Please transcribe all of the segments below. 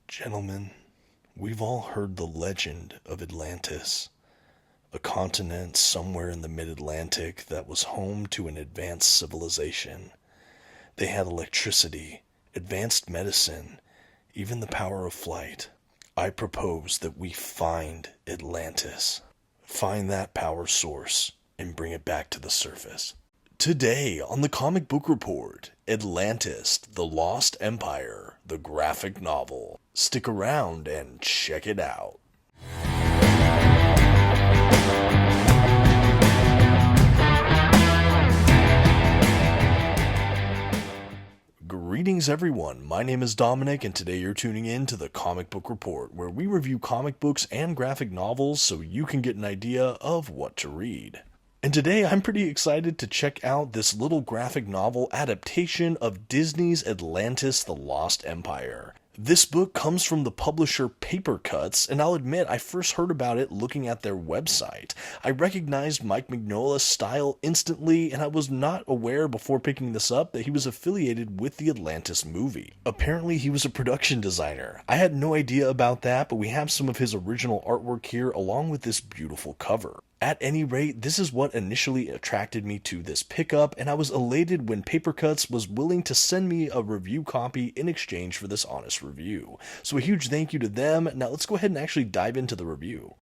Gentlemen, we've all heard the legend of Atlantis, a continent somewhere in the mid-Atlantic that was home to an advanced civilization. They had electricity, advanced medicine, even the power of flight. I propose that we find Atlantis, find that power source, and bring it back to the surface. Today on the Comic Book Report, Atlantis, The Lost Empire, the graphic novel. Stick around and check it out. Greetings everyone, my name is Dominic and today you're tuning in to the Comic Book Report, where we review comic books and graphic novels so you can get an idea of what to read. And today I'm pretty excited to check out this little graphic novel adaptation of Disney's Atlantis, The Lost Empire. This book comes from the publisher Papercutz, and I'll admit I first heard about it looking at their website. I recognized Mike Mignola's style instantly, and I was not aware before picking this up that he was affiliated with the Atlantis movie. Apparently he was a production designer. I had no idea about that, but we have some of his original artwork here along with this beautiful cover. At any rate, this is what initially attracted me to this pickup, and I was elated when Papercutz was willing to send me a review copy in exchange for this honest review. So a huge thank you to them. Now let's go ahead and actually dive into the review.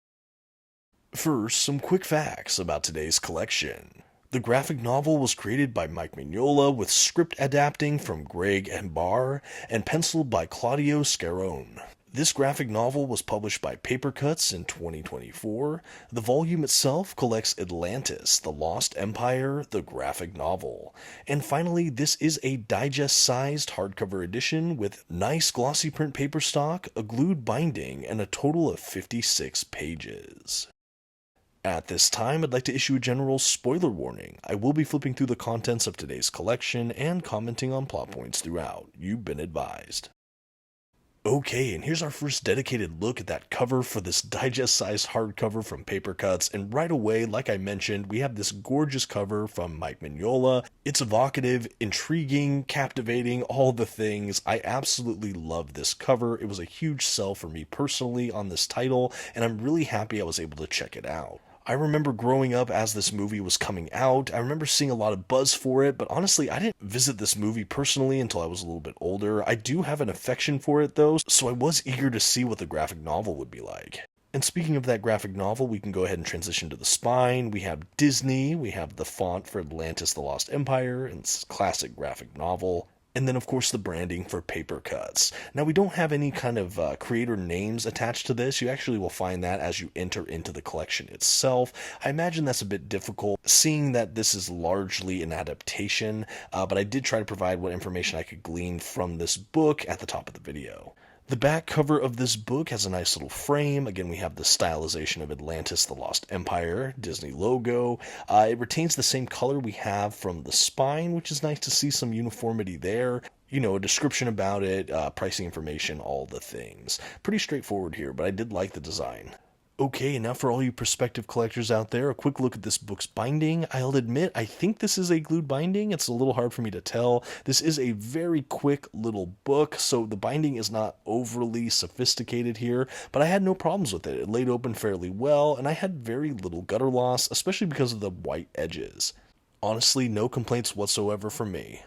First, some quick facts about today's collection. The graphic novel was created by Mike Mignola with script adapting from Greg and Barr and penciled by Claudio Scarone. This graphic novel was published by Papercutz in 2024. The volume itself collects Atlantis, The Lost Empire, the graphic novel. And finally, this is a digest-sized hardcover edition with nice glossy print paper stock, a glued binding, and a total of 56 pages. At this time, I'd like to issue a general spoiler warning. I will be flipping through the contents of today's collection and commenting on plot points throughout. You've been advised. Okay, and here's our first dedicated look at that cover for this digest-sized hardcover from Papercutz, and right away, like I mentioned, we have this gorgeous cover from Mike Mignola. It's evocative, intriguing, captivating, all the things. I absolutely love this cover. It was a huge sell for me personally on this title, and I'm really happy I was able to check it out. I remember growing up as this movie was coming out. I remember seeing a lot of buzz for it, but honestly, I didn't visit this movie personally until I was a little bit older. I do have an affection for it though, so I was eager to see what the graphic novel would be like. And speaking of that graphic novel, we can go ahead and transition to the spine. We have Disney, we have the font for Atlantis, The Lost Empire, and it's a classic graphic novel. And then, of course, the branding for Papercutz. Now, we don't have any kind of creator names attached to this. You actually will find that as you enter into the collection itself. I imagine that's a bit difficult, seeing that this is largely an adaptation, but I did try to provide what information I could glean from this book at the top of the video. The back cover of this book has a nice little frame. Again, we have the stylization of Atlantis, the Lost Empire, Disney logo. It retains the same color we have from the spine, which is nice to see some uniformity there. You know, a description about it, pricing information, all the things. Pretty straightforward here, but I did like the design. Okay, and now for all you prospective collectors out there, a quick look at this book's binding. I'll admit, I think this is a glued binding. It's a little hard for me to tell. This is a very quick little book, so the binding is not overly sophisticated here, but I had no problems with it. It laid open fairly well, and I had very little gutter loss, especially because of the white edges. Honestly, no complaints whatsoever from me.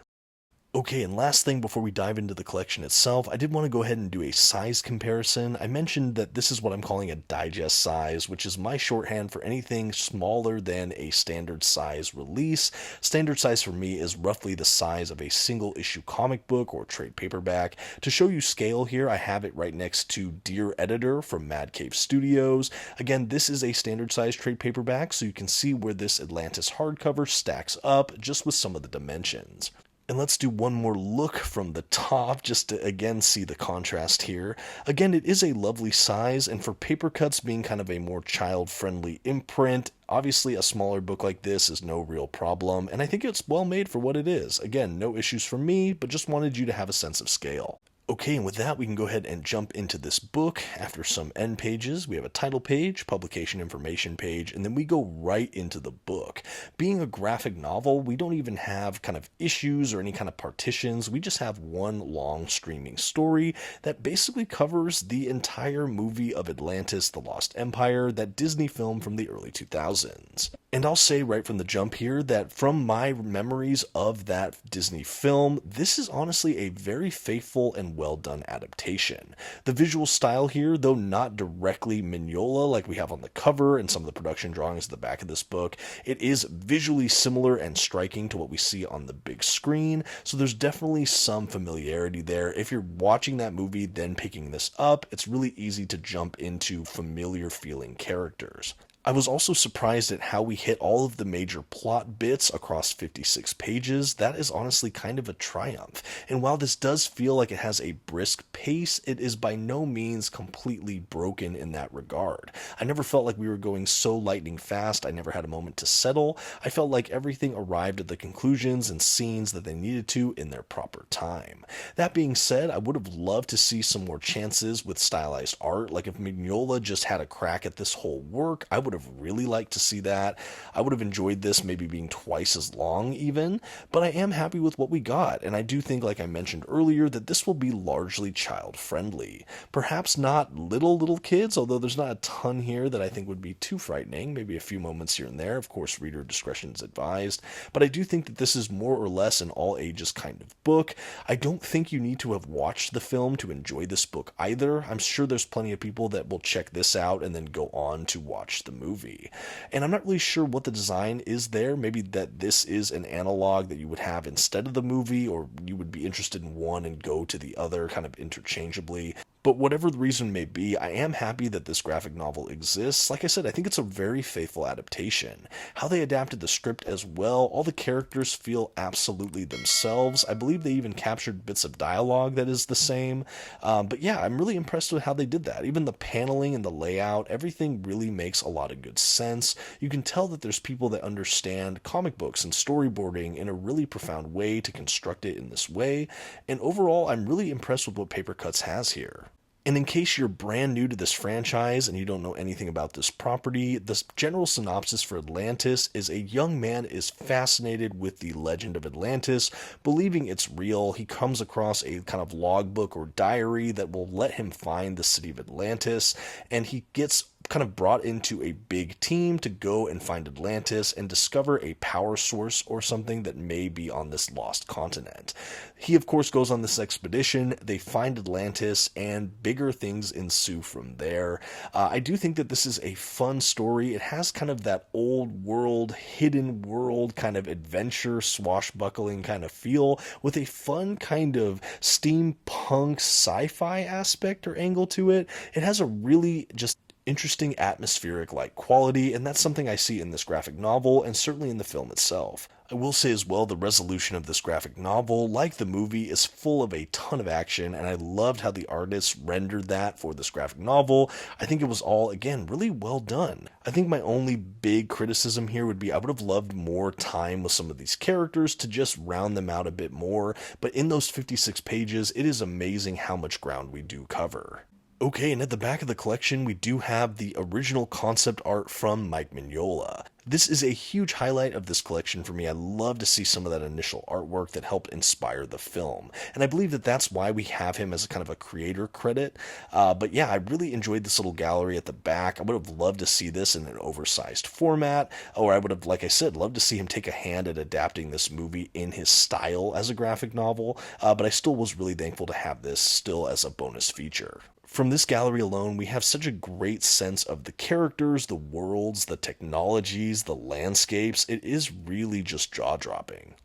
Okay, and last thing before we dive into the collection itself, I did want to go ahead and do a size comparison. I mentioned that this is what I'm calling a digest size, which is my shorthand for anything smaller than a standard size release. Standard size for me is roughly the size of a single issue comic book or trade paperback. To show you scale here, I have it right next to Dear Editor from Mad Cave Studios. Again, this is a standard size trade paperback, so you can see where this Atlantis hardcover stacks up just with some of the dimensions. And let's do one more look from the top just to again see the contrast here. Again, it is a lovely size, and for Papercutz being kind of a more child-friendly imprint, obviously a smaller book like this is no real problem, and I think it's well made for what it is. Again, no issues for me, but just wanted you to have a sense of scale. Okay, and with that, we can go ahead and jump into this book. After some end pages, we have a title page, publication information page, and then we go right into the book. Being a graphic novel, we don't even have kind of issues or any kind of partitions. We just have one long streaming story that basically covers the entire movie of Atlantis, The Lost Empire, that Disney film from the early 2000s. And I'll say right from the jump here that from my memories of that Disney film, this is honestly a very faithful and well done adaptation. The visual style here, though not directly Mignola like we have on the cover and some of the production drawings at the back of this book, it is visually similar and striking to what we see on the big screen, so there's definitely some familiarity there. If you're watching that movie then picking this up, it's really easy to jump into familiar feeling characters. I was also surprised at how we hit all of the major plot bits across 56 pages. That is honestly kind of a triumph. And while this does feel like it has a brisk pace, it is by no means completely broken in that regard. I never felt like we were going so lightning fast. I never had a moment to settle. I felt like everything arrived at the conclusions and scenes that they needed to in their proper time. That being said, I would have loved to see some more chances with stylized art. Like if Mignola just had a crack at this whole work, I would have really liked to see that. I would have enjoyed this maybe being twice as long even, but I am happy with what we got, and I do think, like I mentioned earlier, that this will be largely child friendly. Perhaps not little kids, although there's not a ton here that I think would be too frightening, maybe a few moments here and there. Of course, reader discretion is advised, but I do think that this is more or less an all ages kind of book. I don't think you need to have watched the film to enjoy this book either. I'm sure there's plenty of people that will check this out and then go on to watch the movie. And I'm not really sure what the design is there. Maybe that this is an analog that you would have instead of the movie, or you would be interested in one and go to the other kind of interchangeably. But whatever the reason may be, I am happy that this graphic novel exists. Like I said, I think it's a very faithful adaptation. How they adapted the script as well, all the characters feel absolutely themselves. I believe they even captured bits of dialogue that is the same. But yeah, I'm really impressed with how they did that. Even the paneling and the layout, everything really makes a lot of good sense. You can tell that there's people that understand comic books and storyboarding in a really profound way to construct it in this way. And overall, I'm really impressed with what Papercutz has here. And in case you're brand new to this franchise and you don't know anything about this property, the general synopsis for Atlantis is a young man is fascinated with the legend of Atlantis, believing it's real. He comes across a kind of logbook or diary that will let him find the city of Atlantis, and he gets kind of brought into a big team to go and find Atlantis and discover a power source or something that may be on this lost continent. He, of course, goes on this expedition. They find Atlantis, and bigger things ensue from there. I do think that this is a fun story. It has kind of that old world, hidden world kind of adventure, swashbuckling kind of feel with a fun kind of steampunk sci-fi aspect or angle to it. It has a really just interesting atmospheric like quality, and that's something I see in this graphic novel and certainly in the film itself. I will say as well, the resolution of this graphic novel, like the movie, is full of a ton of action, and I loved how the artists rendered that for this graphic novel. I think it was all, again, really well done. I think my only big criticism here would be I would have loved more time with some of these characters to just round them out a bit more, but in those 56 pages, it is amazing how much ground we do cover. Okay, and at the back of the collection, we do have the original concept art from Mike Mignola. This is a huge highlight of this collection for me. I love to see some of that initial artwork that helped inspire the film. And I believe that that's why we have him as a kind of a creator credit. But yeah, I really enjoyed this little gallery at the back. I would have loved to see this in an oversized format, or I would have, like I said, loved to see him take a hand at adapting this movie in his style as a graphic novel. But I still was really thankful to have this still as a bonus feature. From this gallery alone, we have such a great sense of the characters, the worlds, the technologies, the landscapes. It is really just jaw-dropping.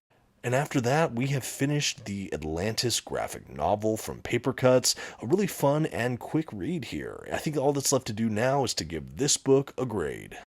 And after that, we have finished the Atlantis graphic novel from Papercutz, a really fun and quick read here. I think all that's left to do now is to give this book a grade.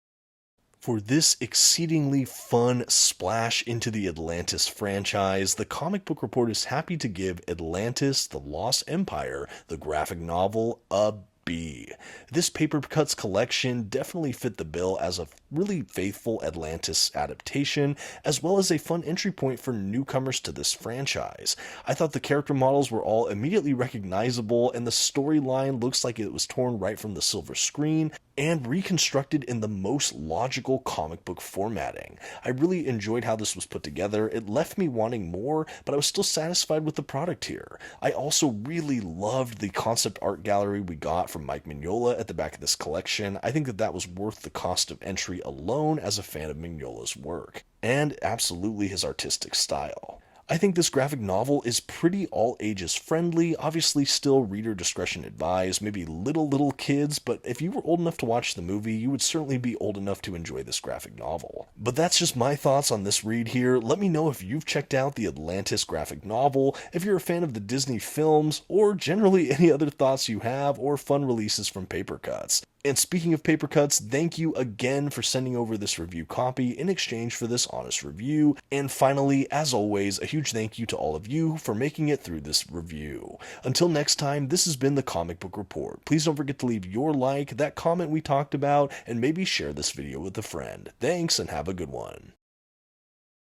For this exceedingly fun splash into the Atlantis franchise, the Comic Book Report is happy to give Atlantis, The Lost Empire, the graphic novel, a be. This Papercutz collection definitely fit the bill as a really faithful Atlantis adaptation, as well as a fun entry point for newcomers to this franchise. I thought the character models were all immediately recognizable, and the storyline looks like it was torn right from the silver screen and reconstructed in the most logical comic book formatting. I really enjoyed how this was put together. It left me wanting more, but I was still satisfied with the product here. I also really loved the concept art gallery we got from Mike Mignola at the back of this collection. I think that was worth the cost of entry alone as a fan of Mignola's work, and absolutely his artistic style. I think this graphic novel is pretty all ages friendly, obviously still reader discretion advised, maybe little kids, but if you were old enough to watch the movie, you would certainly be old enough to enjoy this graphic novel. But that's just my thoughts on this read here. Let me know if you've checked out the Atlantis graphic novel, if you're a fan of the Disney films, or generally any other thoughts you have or fun releases from Papercutz. And speaking of Papercutz, thank you again for sending over this review copy in exchange for this honest review. And finally, as always, a huge thank you to all of you for making it through this review. Until next time, this has been the Comic Book Report. Please don't forget to leave your like, that comment we talked about, and maybe share this video with a friend. Thanks, and have a good one.